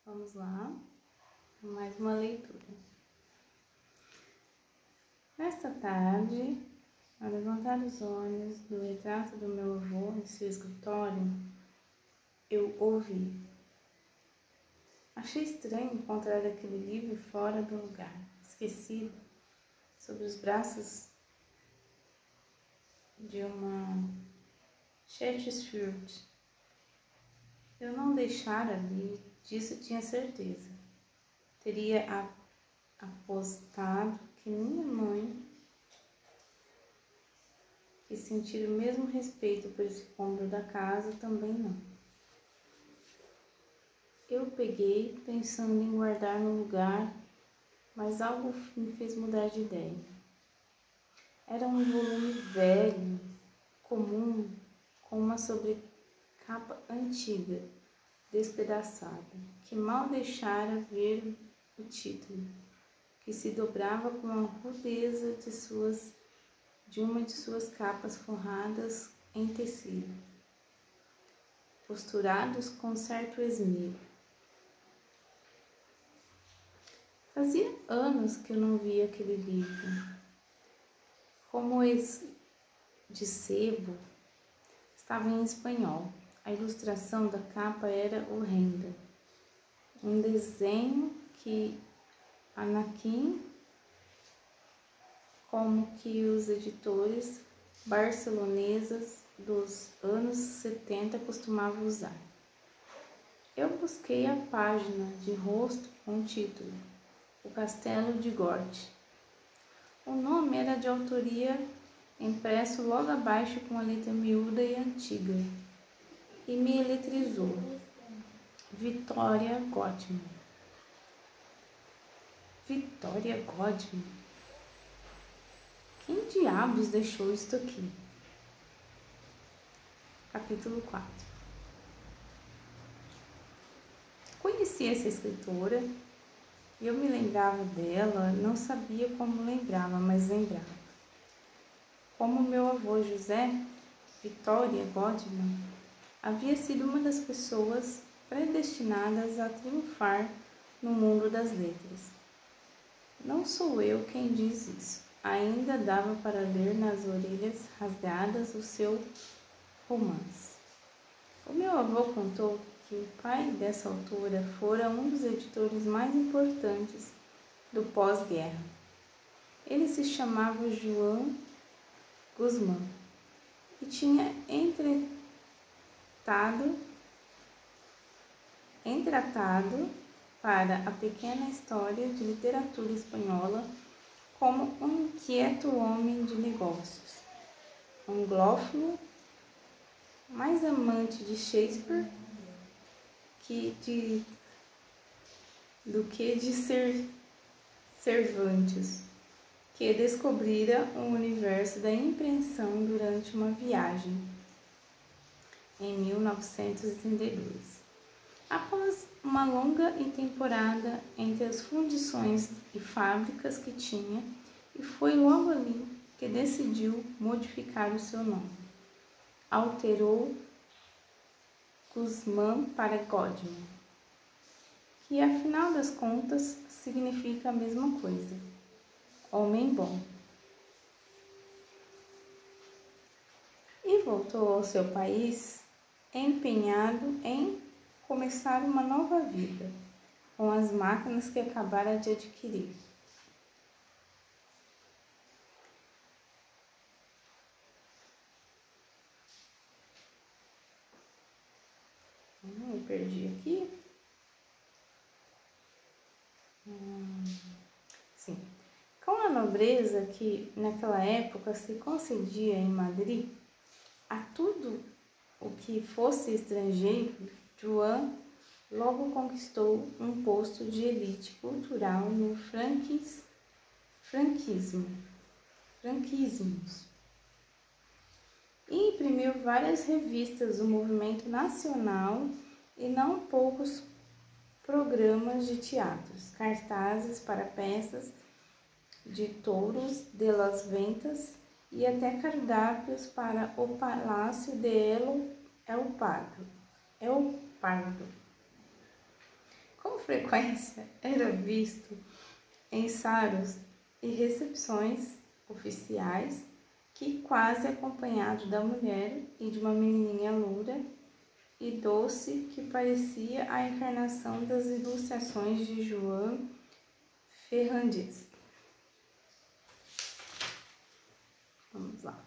Vamos lá, mais uma leitura. Nesta tarde, ao levantar os olhos do retrato do meu avô em seu escritório, eu ouvi. Achei estranho encontrar aquele livro fora do lugar, esquecido, sobre os braços de uma Chesterfield. Eu não deixara ali, disso tinha certeza. Teria apostado que minha mãe, que sentir o mesmo respeito por esse cômodo da casa, também não. Eu peguei, pensando em guardar no lugar, mas algo me fez mudar de ideia. Era um volume velho, comum, com uma sobrecapa antiga, despedaçada, que mal deixara ver o título, que se dobrava com a rudeza de uma de suas capas forradas em tecido, costurados com certo esmero. Fazia anos que eu não via aquele livro. Como esse de sebo, estava em espanhol. A ilustração da capa era horrenda. Um desenho que Anakin, como que os editores barceloneses dos anos 70 costumavam usar. Eu busquei a página de rosto com o título O Castelo de Gorte. O nome era de autoria, impresso logo abaixo com a letra miúda e antiga, e me eletrizou. Victoria Godwin. Victoria Godwin? Quem diabos deixou isto aqui? Capítulo 4. Conheci essa escritora e eu me lembrava dela, não sabia como lembrava, mas lembrava. Como meu avô José, Victoria Godwin, havia sido uma das pessoas predestinadas a triunfar no mundo das letras. Não sou eu quem diz isso. Ainda dava para ler nas orelhas rasgadas o seu romance. O meu avô contou que o pai dessa autora fora um dos editores mais importantes do pós-guerra. Ele se chamava João Guzmán e tinha entratado para a pequena história de literatura espanhola como um inquieto homem de negócios, anglófono, mais amante de Shakespeare do que de Cervantes, que descobrira o universo da impressão durante uma viagem em 1932. Após uma longa temporada entre as fundições e fábricas que tinha, e foi logo ali que decidiu modificar o seu nome. Alterou Guzmán para Godwin, que afinal das contas significa a mesma coisa, homem bom. E voltou ao seu país empenhado em começar uma nova vida com as máquinas que acabara de adquirir. Eu perdi aqui. Sim. Com a nobreza que naquela época se concedia em Madrid a tudo o que fosse estrangeiro, João logo conquistou um posto de elite cultural no franquismos e imprimiu várias revistas do movimento nacional e não poucos programas de teatros, cartazes para peças de touros de las ventas e até cardápios para o Palácio de El Pardo. Como frequência era visto em saros e recepções oficiais, que quase acompanhado da mulher e de uma menininha loura e doce que parecia a encarnação das ilustrações de João Ferrandis. Vamos lá.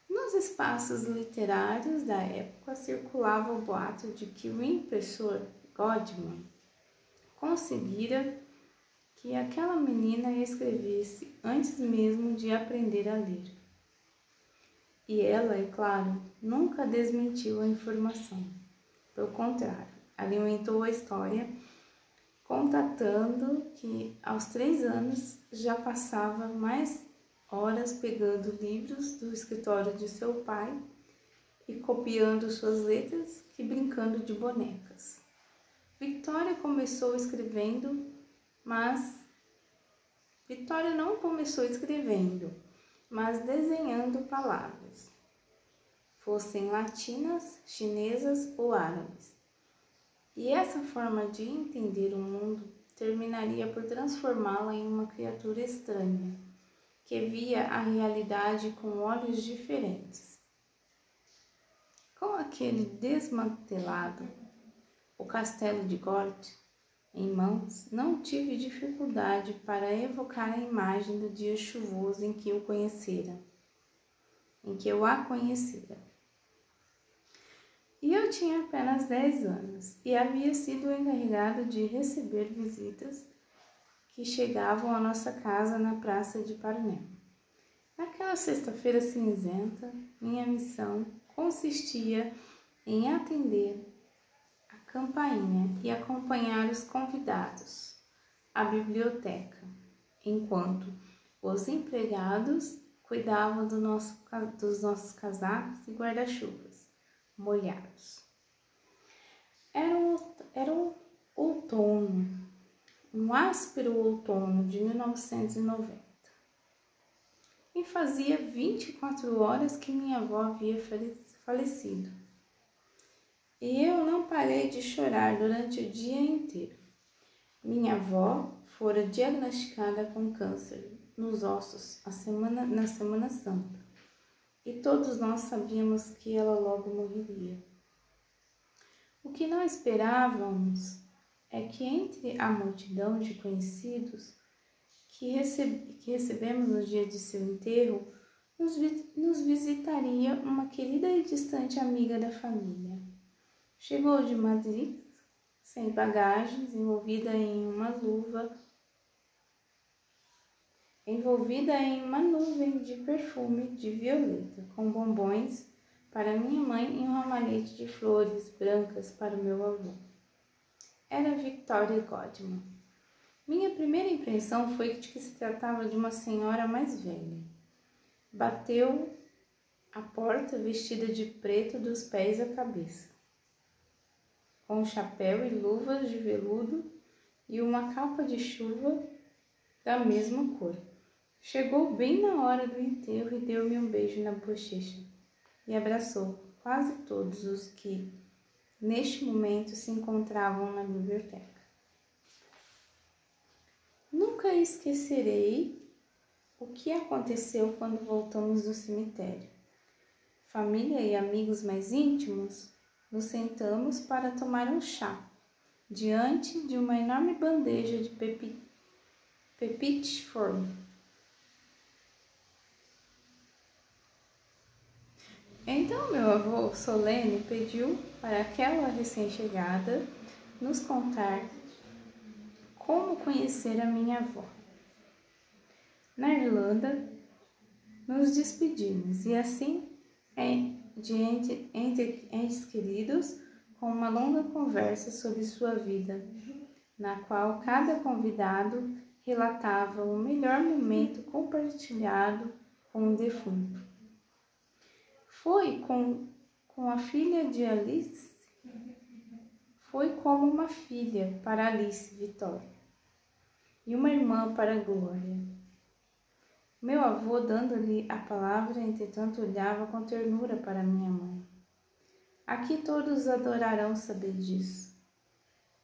Nos espaços literários da época circulava o boato de que o impressor Godman conseguira que aquela menina escrevesse antes mesmo de aprender a ler. E ela, é claro, nunca desmentiu a informação. Pelo contrário, alimentou a história, contatando que aos 3 anos já passava mais horas pegando livros do escritório de seu pai e copiando suas letras que brincando de bonecas. Victoria não começou escrevendo, mas desenhando palavras, fossem latinas, chinesas ou árabes. E essa forma de entender o mundo terminaria por transformá-la em uma criatura estranha, que via a realidade com olhos diferentes. Com aquele desmantelado, o castelo de Gort, em mãos, não tive dificuldade para evocar a imagem do dia chuvoso em que eu a conhecera. E eu tinha apenas 10 anos e havia sido encarregado de receber visitas que chegavam à nossa casa na praça de Paranel. Naquela sexta-feira cinzenta, minha missão consistia em atender a campainha e acompanhar os convidados à biblioteca, enquanto os empregados cuidavam dos nossos casacos e guarda-chuvas molhados. Era um outono, um áspero outono de 1990. E fazia 24 horas que minha avó havia falecido. E eu não parei de chorar durante o dia inteiro. Minha avó fora diagnosticada com câncer nos ossos na Semana Santa. E todos nós sabíamos que ela logo morreria. O que não esperávamos é que entre a multidão de conhecidos que recebemos no dia de seu enterro, nos visitaria uma querida e distante amiga da família. Chegou de Madrid, sem bagagens, envolvida em uma nuvem de perfume de violeta, com bombons para minha mãe e um ramalhete de flores brancas para o meu avô. Era Victoria Godman. Minha primeira impressão foi de que se tratava de uma senhora mais velha. Bateu à porta vestida de preto dos pés à cabeça, com chapéu e luvas de veludo e uma capa de chuva da mesma cor. Chegou bem na hora do enterro e deu-me um beijo na bochecha e abraçou quase todos os que, neste momento, se encontravam na biblioteca. Nunca esquecerei o que aconteceu quando voltamos do cemitério. Família e amigos mais íntimos, nos sentamos para tomar um chá, diante de uma enorme bandeja de petit four. Então meu avô solene pediu para aquela recém-chegada nos contar como conhecer a minha avó. Na Irlanda, nos despedimos e assim, entre entes queridos, com uma longa conversa sobre sua vida, na qual cada convidado relatava o melhor momento compartilhado com o defunto. Foi com a filha de Alice, foi como uma filha para Alice Vitória e uma irmã para Glória. Meu avô, dando-lhe a palavra, entretanto, olhava com ternura para minha mãe. Aqui todos adorarão saber disso.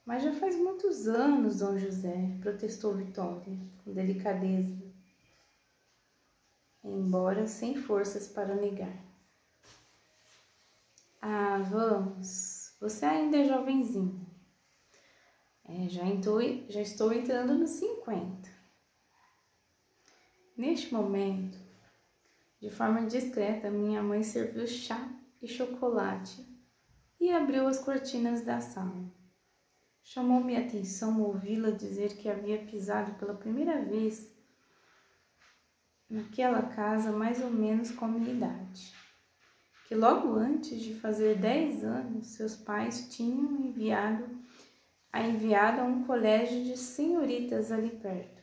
Mas já faz muitos anos, Dom José, protestou Vitória, com delicadeza, embora sem forças para negar. Ah, vamos, você ainda é jovenzinho. Já estou entrando nos 50. Neste momento, de forma discreta, minha mãe serviu chá e chocolate e abriu as cortinas da sala. Chamou minha atenção ouvi-la dizer que havia pisado pela primeira vez naquela casa mais ou menos com minha idade. Que logo antes de fazer 10 anos, seus pais tinham enviado a um colégio de senhoritas ali perto.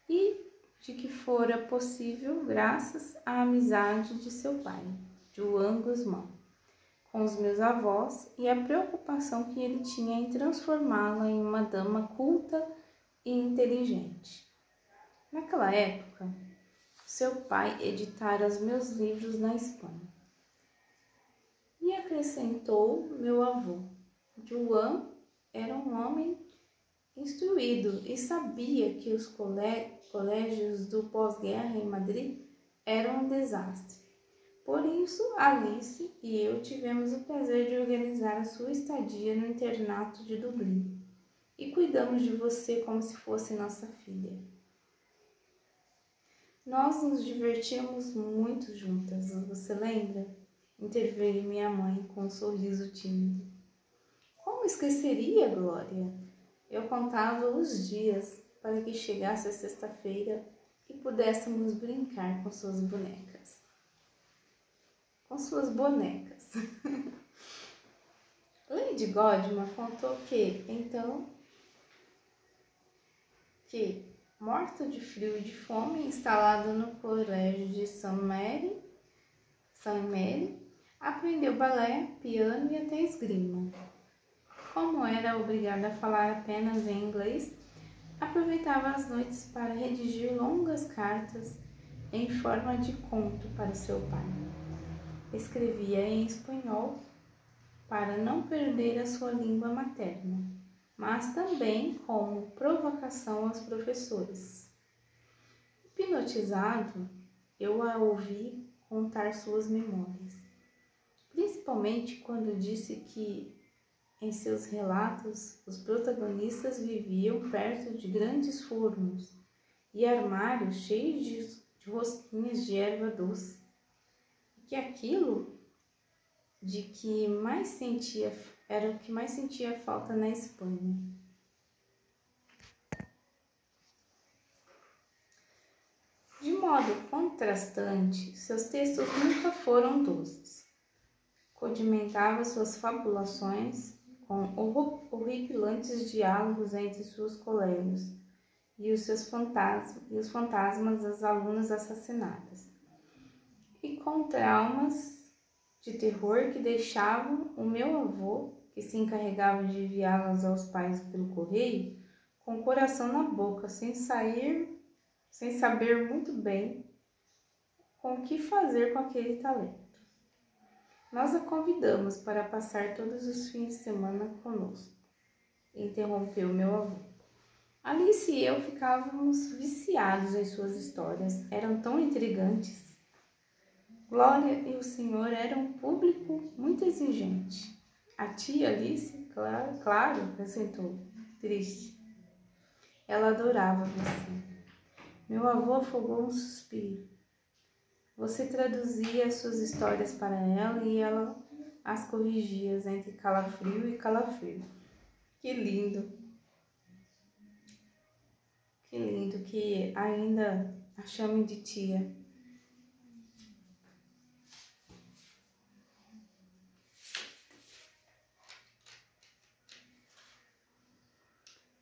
E de que fora possível graças à amizade de seu pai, João Guzmão, com os meus avós e a preocupação que ele tinha em transformá-la em uma dama culta e inteligente. Naquela época, seu pai editara os meus livros na Espanha. E acrescentou meu avô. João era um homem instruído e sabia que os colégios do pós-guerra em Madrid eram um desastre. Por isso, Alice e eu tivemos o prazer de organizar a sua estadia no internato de Dublin e cuidamos de você como se fosse nossa filha. Nós nos divertíamos muito juntas, você lembra? Interveio minha mãe com um sorriso tímido. Como esqueceria, Glória? Eu contava os dias para que chegasse a sexta-feira e pudéssemos brincar com suas bonecas. Lady Godma contou que, morta de frio e de fome, instalada no colégio de Saint Mary, aprendeu balé, piano e até esgrima. Como era obrigada a falar apenas em inglês, aproveitava as noites para redigir longas cartas em forma de conto para seu pai. Escrevia em espanhol para não perder a sua língua materna, mas também como provocação aos professores. Hipnotizado, eu a ouvi contar suas memórias, principalmente quando disse que, em seus relatos, os protagonistas viviam perto de grandes fornos e armários cheios de rosquinhas de erva doce, e que aquilo era o que mais sentia falta na Espanha. De modo contrastante, seus textos nunca foram doces. Condimentava suas fabulações com horripilantes diálogos entre seus colegas e os fantasmas das alunas assassinadas, e com traumas de terror que deixavam o meu avô, que se encarregava de enviá-las aos pais pelo correio, com o coração na boca, sem saber muito bem com o que fazer com aquele talento. Nós a convidamos para passar todos os fins de semana conosco, interrompeu meu avô. Alice e eu ficávamos viciados em suas histórias, eram tão intrigantes. Glória e o senhor eram um público muito exigente. A tia Alice, claro, acrescentou, triste. Ela adorava você. Meu avô afogou um suspiro. Você traduzia as suas histórias para ela e ela as corrigia entre calafrio e calafrio. Que lindo! Que lindo que ainda a chame de tia.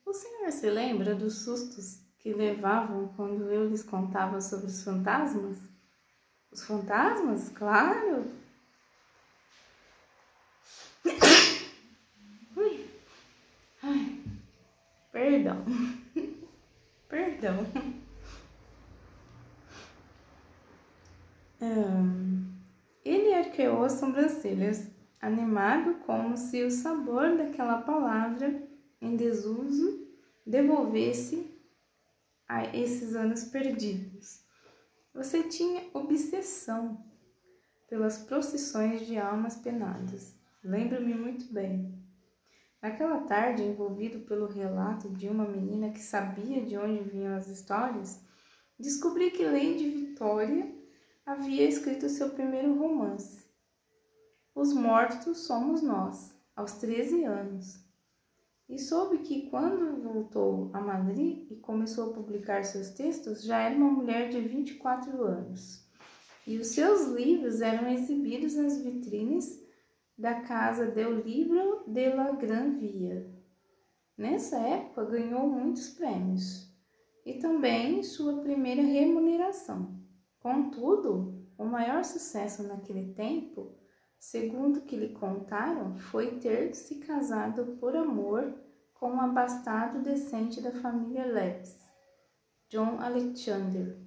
O senhor se lembra dos sustos que levavam quando eu lhes contava sobre os fantasmas? Os fantasmas? Claro! Ui. Ai, perdão. Perdão. Ele arqueou as sobrancelhas. animado como se o sabor daquela palavra em desuso devolvesse a esses anos perdidos. Você tinha obsessão pelas procissões de almas penadas. Lembro-me muito bem. Naquela tarde, envolvido pelo relato de uma menina que sabia de onde vinham as histórias, descobri que Lady Vitória havia escrito seu primeiro romance, Os Mortos Somos Nós, aos 13 anos. E soube que quando voltou a Madrid e começou a publicar seus textos, já era uma mulher de 24 anos. E os seus livros eram exibidos nas vitrines da Casa del Libro de la Gran Via. Nessa época ganhou muitos prêmios e também sua primeira remuneração. Contudo, o maior sucesso naquele tempo, segundo o que lhe contaram, foi ter se casado por amor com um abastado descendente da família Leps, John Alexander.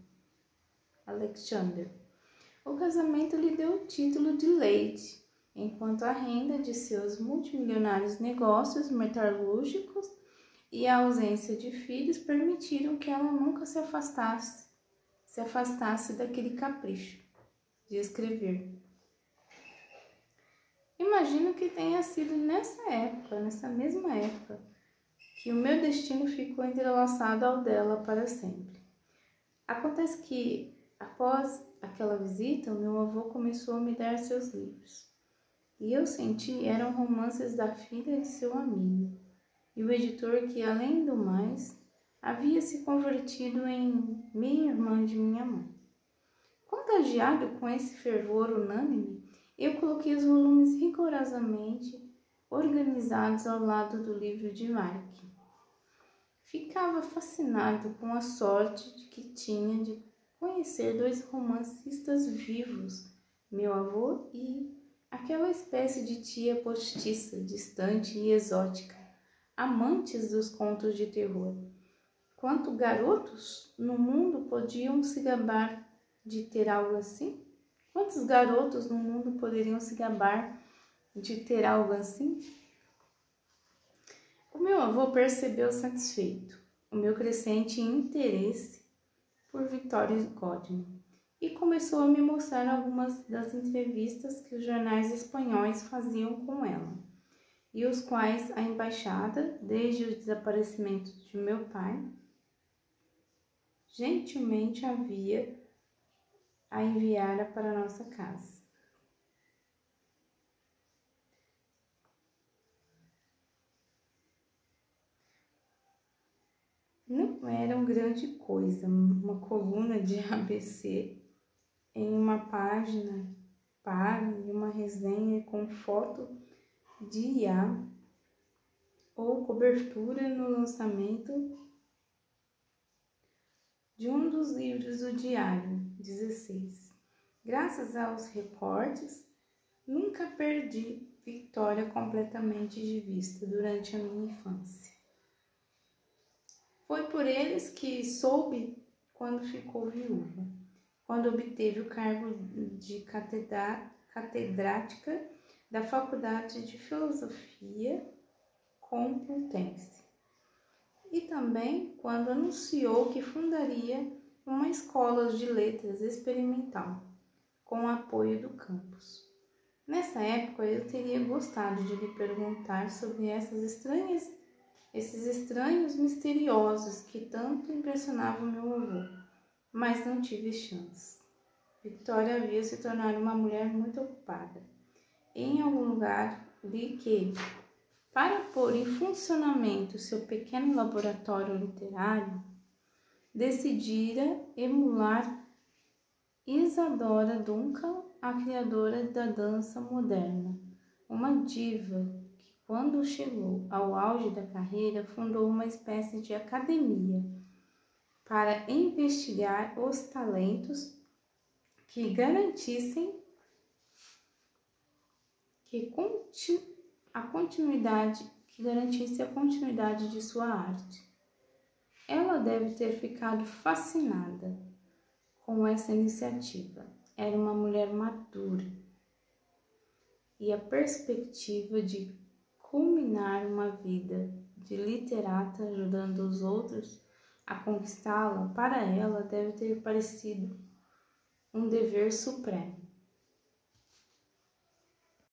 O casamento lhe deu o título de Lady, enquanto a renda de seus multimilionários negócios metalúrgicos e a ausência de filhos permitiram que ela nunca se afastasse daquele capricho de escrever. Imagino que tenha sido nessa mesma época, que o meu destino ficou entrelaçado ao dela para sempre. Acontece que, após aquela visita, o meu avô começou a me dar seus livros. E eu senti eram romances da filha de seu amigo, e o editor que, além do mais, havia se convertido em meia-irmã de minha mãe. Contagiado com esse fervor unânime, eu coloquei os volumes rigorosamente organizados ao lado do livro de Mark. Ficava fascinado com a sorte que tinha de conhecer dois romancistas vivos, meu avô e aquela espécie de tia postiça, distante e exótica, amantes dos contos de terror. Quanto garotos no mundo podiam se gabar de ter algo assim? Quantos garotos no mundo poderiam se gabar de ter algo assim? O meu avô percebeu satisfeito o meu crescente interesse por Victoria Godwin e começou a me mostrar algumas das entrevistas que os jornais espanhóis faziam com ela, e os quais a embaixada, desde o desaparecimento de meu pai, gentilmente havia a enviara para nossa casa. Não era uma grande coisa, uma coluna de ABC em uma página e uma resenha com foto de IA ou cobertura no lançamento de um dos livros do Diário 16. Graças aos reportes, nunca perdi Victoria completamente de vista durante a minha infância. Foi por eles que soube quando ficou viúva, quando obteve o cargo de catedrática da Faculdade de Filosofia Complutense, e também quando anunciou que fundaria uma escola de letras experimental, com o apoio do campus. Nessa época, eu teria gostado de lhe perguntar sobre esses estranhos misteriosos que tanto impressionavam meu avô, mas não tive chance. Victoria havia se tornado uma mulher muito ocupada. Em algum lugar li que, para pôr em funcionamento seu pequeno laboratório literário, decidira emular Isadora Duncan, a criadora da dança moderna, uma diva que, quando chegou ao auge da carreira, fundou uma espécie de academia para investigar os talentos que garantissem a continuidade de sua arte. Ela deve ter ficado fascinada com essa iniciativa. Era uma mulher madura. e a perspectiva de culminar uma vida de literata ajudando os outros a conquistá-la, para ela deve ter parecido um dever supremo.